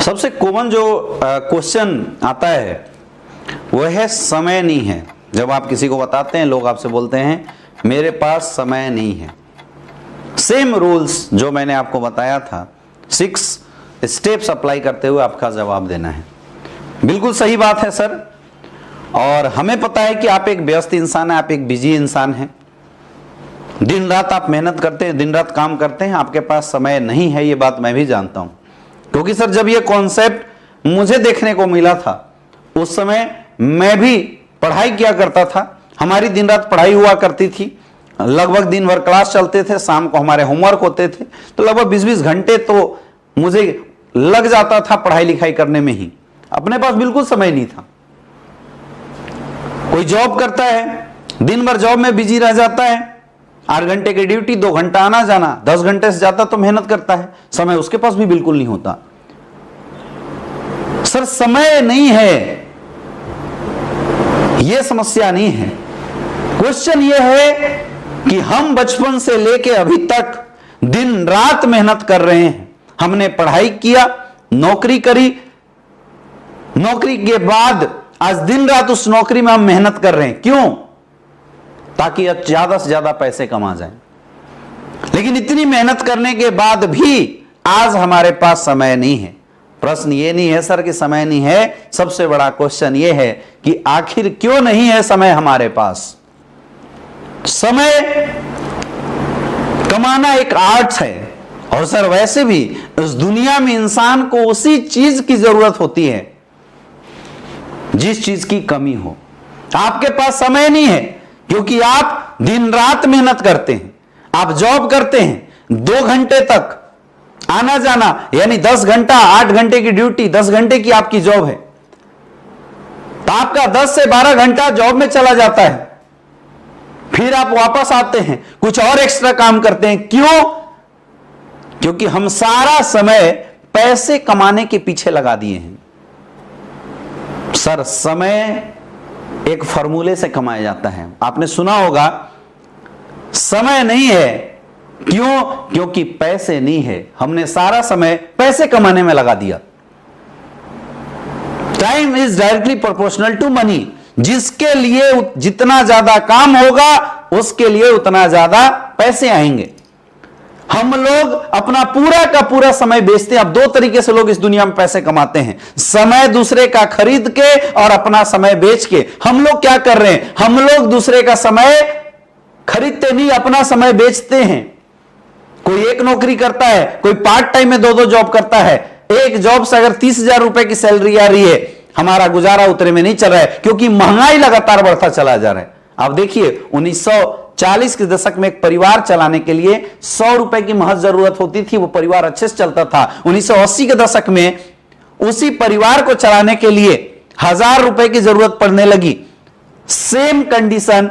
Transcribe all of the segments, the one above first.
सबसे कॉमन जो क्वेश्चन आता है वह है समय नहीं है। जब आप किसी को बताते हैं, लोग आपसे बोलते हैं मेरे पास समय नहीं है। सेम रूल्स जो मैंने आपको बताया था, 6 स्टेप्स अप्लाई करते हुए आपका जवाब देना है। बिल्कुल सही बात है सर, और हमें पता है कि आप एक व्यस्त इंसान हैं, आप एक बिजी इंसान हैं, दिन रात आप मेहनत करते हैं, दिन रात काम करते हैं, आपके पास समय नहीं है, ये बात मैं भी जानता हूं। क्योंकि सर जब ये कॉन्सेप्ट मुझे देखने को मिला था उस समय मैं भी पढ़ाई किया करता था, हमारी दिन रात पढ़ाई हुआ करती थी, लगभग दिन भर क्लास चलते थे, शाम को हमारे होमवर्क होते थे, तो लगभग 20-20 घंटे तो मुझे लग जाता था पढ़ाई लिखाई करने में ही। अपने पास बिल्कुल समय नहीं था। कोई जॉब करता है, दिन भर जॉब में बिजी रह जाता है, 8 घंटे की ड्यूटी, 2 घंटा आना जाना, 10 घंटे से ज्यादा तो मेहनत करता है, समय उसके पास भी बिल्कुल नहीं होता। सर समय नहीं है, यह समस्या नहीं है। क्वेश्चन यह है कि हम बचपन से लेके अभी तक दिन रात मेहनत कर रहे हैं। हमने पढ़ाई किया, नौकरी करी, नौकरी के बाद आज दिन रात उस नौकरी में हम मेहनत कर रहे हैं। क्यों? ताकि ज्यादा से ज्यादा पैसे कमा जाएं। लेकिन इतनी मेहनत करने के बाद भी आज हमारे पास समय नहीं है। प्रश्न ये नहीं है सर कि समय नहीं है, सबसे बड़ा क्वेश्चन ये है कि आखिर क्यों नहीं है समय हमारे पास। समय कमाना एक आर्ट है, और सर वैसे भी इस दुनिया में इंसान को उसी चीज की जरूरत होती है जिस चीज की कमी हो। आपके पास समय नहीं है क्योंकि आप दिन रात मेहनत करते हैं, आप जॉब करते हैं 2 घंटे तक आना जाना, यानी 10 घंटा, 8 घंटे की ड्यूटी, 10 घंटे की आपकी जॉब है, तो आपका 10 से 12 घंटा जॉब में चला जाता है। फिर आप वापस आते हैं, कुछ और एक्स्ट्रा काम करते हैं। क्यों? क्योंकि हम सारा समय पैसे कमाने के पीछे लगा दिए हैं। सर समय एक फॉर्मूले से कमाया जाता है, आपने सुना होगा, समय नहीं है। क्यों? क्योंकि पैसे नहीं है, हमने सारा समय पैसे कमाने में लगा दिया। Time is directly proportional to money. जिसके लिए जितना ज्यादा काम होगा उसके लिए उतना ज्यादा पैसे आएंगे। हम लोग अपना पूरा का पूरा समय बेचते हैं। अब 2 तरीके से लोग इस दुनिया में पैसे कमाते हैं, समय दूसरे का खरीद के और अपना समय बेच के। हम लोग क्या कर रहे हैं? हम लोग दूसरे का समय खरीदते नहीं, अपना समय बेचते हैं। कोई एक नौकरी करता है, कोई पार्ट टाइम में 2-2 जॉब करता है। एक जॉब से अगर 30,000 रुपए की सैलरी आ रही है, हमारा गुजारा उतरे में नहीं चल रहा है क्योंकि महंगाई लगातार बढ़ता चला जा रहा है। आप देखिए 1940 के दशक में एक परिवार चलाने के लिए 100 रुपए की महज जरूरत होती थी, वो परिवार अच्छे से चलता था। 1980 के दशक में उसी परिवार को चलाने के लिए 1000 रुपए की जरूरत पड़ने लगी। सेम कंडीशन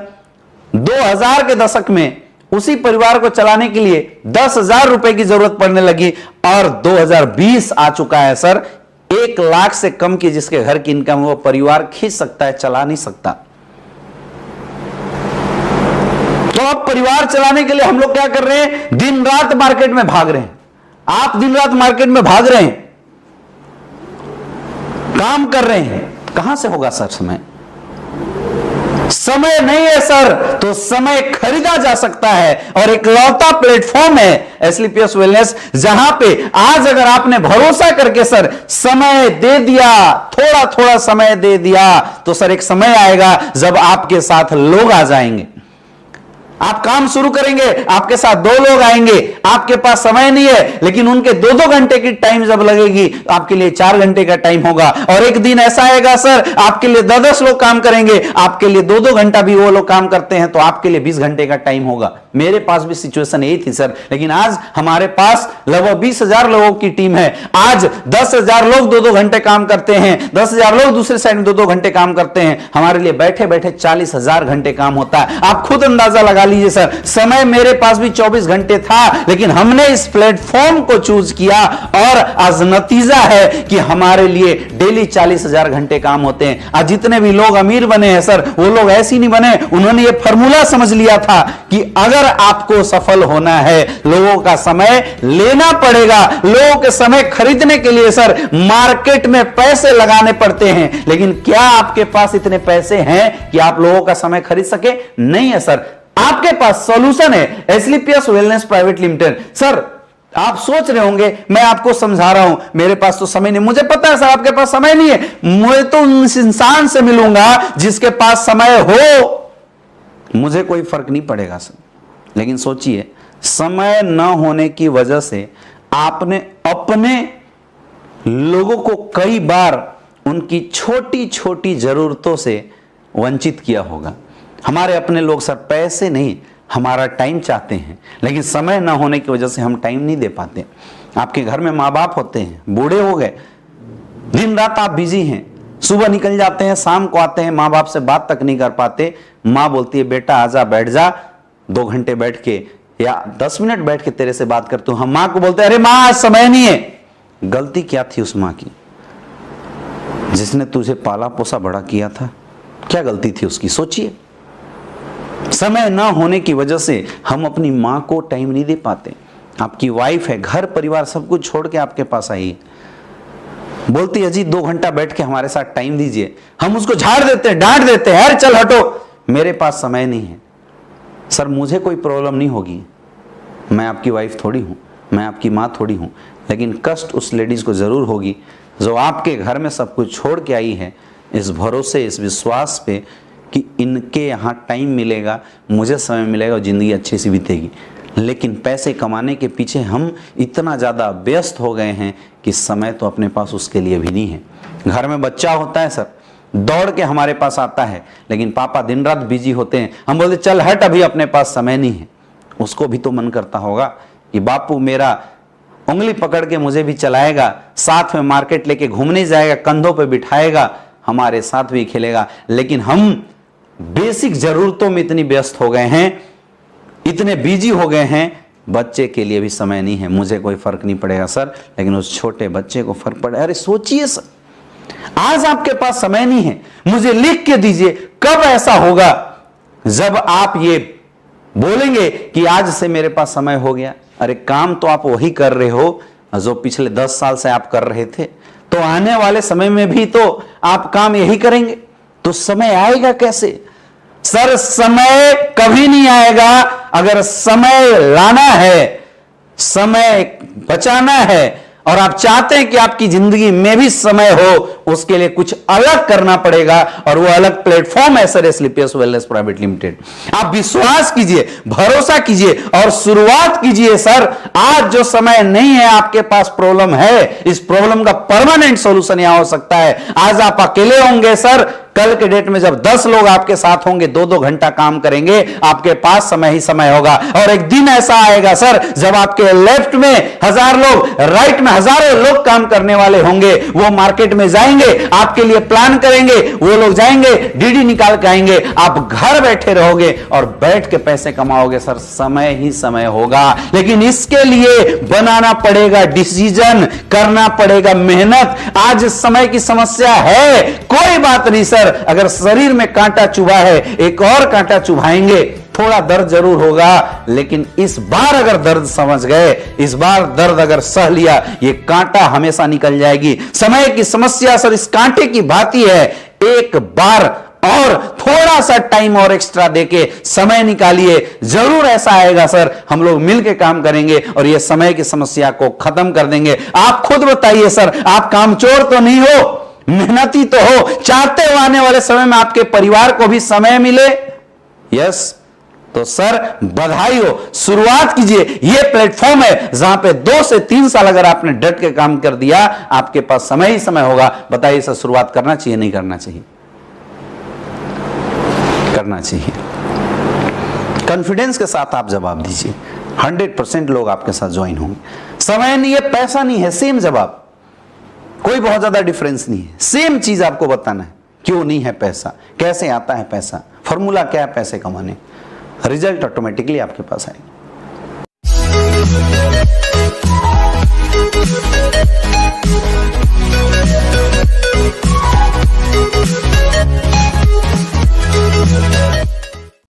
2000 के दशक में उसी परिवार को चलाने के लिए 10,000 रुपए की जरूरत पड़ने लगी, और 2020 आ चुका है सर, 1 लाख से कम की जिसके घर की इनकम वो परिवार खींच सकता है, चला नहीं सकता। तो अब परिवार चलाने के लिए हम लोग क्या कर रहे हैं? दिन रात मार्केट में भाग रहे हैं। आप दिन रात मार्केट में भाग रहे हैं, काम कर रहे हैं, कहां से होगा सर समय? समय नहीं है सर, तो समय खरीदा जा सकता है, और एक लौता प्लेटफॉर्म है एसलीपीएस वेलनेस, जहां पे आज अगर आपने भरोसा करके सर समय दे दिया, थोड़ा थोड़ा समय दे दिया, तो सर एक समय आएगा जब आपके साथ लोग आ जाएंगे। आप काम शुरू करेंगे, आपके साथ 2 लोग आएंगे, आपके पास समय नहीं है, लेकिन उनके 2-2 घंटे की टाइम जब लगेगी, आपके लिए 4 घंटे का टाइम होगा। और एक दिन ऐसा आएगा सर, आपके लिए 10-10 लोग काम करेंगे, आपके लिए 2-2 घंटा भी वो लोग काम करते हैं, तो आपके लिए 20 घंटे का टाइम होगा। मेरे पास भी सिचुएशन यही थी सर, लेकिन आज हमारे पास लगभग 20,000 लोगों की टीम है। आज 10,000 लोग 2-2 घंटे काम करते हैं, 10,000 लोग दूसरे साइड में 2-2 घंटे काम करते हैं। हमारे लिए बैठे बैठे 40,000 घंटे काम होता है। आप खुद अंदाजा लगा लीजिए सर, समय मेरे पास भी 24 घंटे था, लेकिन हमने इस प्लेटफॉर्म को चूज किया और आज नतीजा है कि हमारे लिए डेली 40,000 घंटे काम होते हैं। आज जितने भी लोग अमीर बने हैं सर, वो लोग ऐसे नहीं बने, उन्होंने ये फॉर्मूला समझ लिया था कि अगर आपको सफल होना है, लोगों का समय लेना पड़ेगा। लोगों के समय खरीदने के लिए सर मार्केट में पैसे लगाने पड़ते हैं, लेकिन क्या आपके पास इतने पैसे हैं कि आप लोगों का समय खरीद सके? नहीं है सर। आपके पास सॉल्यूशन है, Asclepius wellness private limited. Sir आप सोच रहे होंगे मैं आपको समझा रहा हूं मेरे पास तो समय नहीं, मुझे पता है सर आपके पास समय नहीं है, मैं तो उस इंसान से मिलूंगा जिसके पास समय हो, मुझे कोई फर्क नहीं पड़ेगा सर। लेकिन सोचिए, समय न होने की वजह से आपने अपने लोगों को कई बार उनकी छोटी छोटी जरूरतों से वंचित किया होगा। हमारे अपने लोग सर पैसे नहीं, हमारा टाइम चाहते हैं, लेकिन समय ना होने की वजह से हम टाइम नहीं दे पाते। आपके घर में माँ बाप होते हैं, बूढ़े हो गए, दिन रात आप बिजी हैं, सुबह निकल जाते हैं, शाम को आते हैं, माँ बाप से बात तक नहीं कर पाते। माँ बोलती है बेटा आजा बैठ जा, 2 घंटे बैठ के या 10 मिनट बैठ के तेरे से बात करता हूं। हम माँ को बोलते हैं अरे माँ आज समय नहीं है। गलती क्या थी उस माँ की? जिसने तुझे पाला पोसा बड़ा किया था, क्या गलती थी उसकी? सोचिए। समय ना होने की वजह से हम अपनी माँ को टाइम नहीं दे पाते। आपकी वाइफ है, घर परिवार सब कुछ छोड़ के आपके पास आई है, बोलती है जी 2 घंटा बैठ के हमारे साथ टाइम दीजिए, हम उसको झाड़ देते हैं, डांट देते हैं, यार चल हटो, मेरे पास समय नहीं है। सर मुझे कोई प्रॉब्लम नहीं होगी, मैं आपकी वाइफ थोड़ी हूँ, मैं आपकी माँ थोड़ी हूँ, लेकिन कष्ट उस लेडीज को जरूर होगी जो आपके घर में सब कुछ छोड़ के आई है, इस भरोसे, इस विश्वास पे कि इनके यहाँ टाइम मिलेगा, मुझे समय मिलेगा और ज़िंदगी अच्छी सी बीतेगी। लेकिन पैसे कमाने के पीछे हम इतना ज़्यादा व्यस्त हो गए हैं कि समय तो अपने पास उसके लिए भी नहीं है। घर में बच्चा होता है सर, दौड़ के हमारे पास आता है, लेकिन पापा दिन रात बिजी होते हैं, हम बोलते चल हट अभी अपने पास समय नहीं है। उसको भी तो मन करता होगा कि बापू मेरा उंगली पकड़ के मुझे भी चलाएगा, साथ में मार्केट लेके घूमने जाएगा, कंधों पे बिठाएगा, हमारे साथ भी खेलेगा। लेकिन हम बेसिक जरूरतों में इतनी व्यस्त हो गए हैं, इतने बिजी हो गए हैं, बच्चे के लिए भी समय नहीं है। मुझे कोई फर्क नहीं पड़ेगा सर, लेकिन उस छोटे बच्चे को फर्क पड़े। अरे सोचिए सर, आज आपके पास समय नहीं है, मुझे लिख के दीजिए कब ऐसा होगा जब आप ये बोलेंगे कि आज से मेरे पास समय हो गया। अरे काम तो आप वही कर रहे हो जो पिछले 10 साल से आप कर रहे थे, तो आने वाले समय में भी तो आप काम यही करेंगे, तो समय आएगा कैसे? सर समय कभी नहीं आएगा। अगर समय लाना है, समय बचाना है और आप चाहते हैं कि आपकी जिंदगी में भी समय हो, उसके लिए कुछ अलग करना पड़ेगा, और वो अलग प्लेटफॉर्म है sir Asclepius wellness private limited. आप विश्वास कीजिए, भरोसा कीजिए और शुरुआत कीजिए। सर आज जो समय नहीं है, आपके पास प्रॉब्लम है, इस प्रॉब्लम का परमानेंट सॉल्यूशन यहां हो सकता है। आज आप अकेले होंगे सर, कल के डेट में जब 10 लोग आपके साथ होंगे, 2-2 घंटा काम करेंगे, आपके पास समय ही समय होगा। और एक दिन ऐसा आएगा सर जब आपके लेफ्ट में 1000 लोग, राइट में हजारों लोग काम करने वाले होंगे। वो मार्केट में जाएंगे, आपके लिए प्लान करेंगे, वो लोग जाएंगे डीडी निकाल के आएंगे, आप घर बैठे रहोगे और बैठ के पैसे कमाओगे। सर समय ही समय होगा, लेकिन इसके लिए बनाना पड़ेगा डिसीजन, करना पड़ेगा मेहनत। आज समय की समस्या है, कोई बात नहीं सर, अगर शरीर में कांटा चुभा है, एक और कांटा चुभाएंगे, थोड़ा दर्द जरूर होगा, लेकिन इस बार अगर दर्द समझ गए, इस बार दर्द अगर सह लिया, ये कांटा हमेशा निकल जाएगी। समय की समस्या सर इस कांटे की भांति है, एक बार और थोड़ा सा टाइम और एक्स्ट्रा देके समय निकालिए, जरूर ऐसा आएगा सर, हम लोग मिलके काम करेंगे और ये समय की समस्या को खत्म कर देंगे। आप खुद बताइए सर, आप कामचोर तो नहीं हो, मेहनती तो हो, चाहते हो आने वाले समय में आपके परिवार को भी समय मिले? यस, तो सर बधाई हो, शुरुआत कीजिए। यह प्लेटफॉर्म है जहां पे 2 से 3 साल अगर आपने डट के काम कर दिया, आपके पास समय ही समय होगा। बताइए सर, शुरुआत करना चाहिए नहीं करना चाहिए? करना चाहिए। कॉन्फिडेंस के साथ आप जवाब दीजिए, 100% लोग आपके साथ ज्वाइन होंगे। समय नहीं है, पैसा नहीं है, सेम जवाब, कोई बहुत ज्यादा डिफरेंस नहीं है, सेम चीज आपको बताना है। क्यों नहीं है पैसा, कैसे आता है पैसा, फॉर्मूला क्या है पैसे कमाने। रिजल्ट ऑटोमेटिकली आपके पास आएंगे।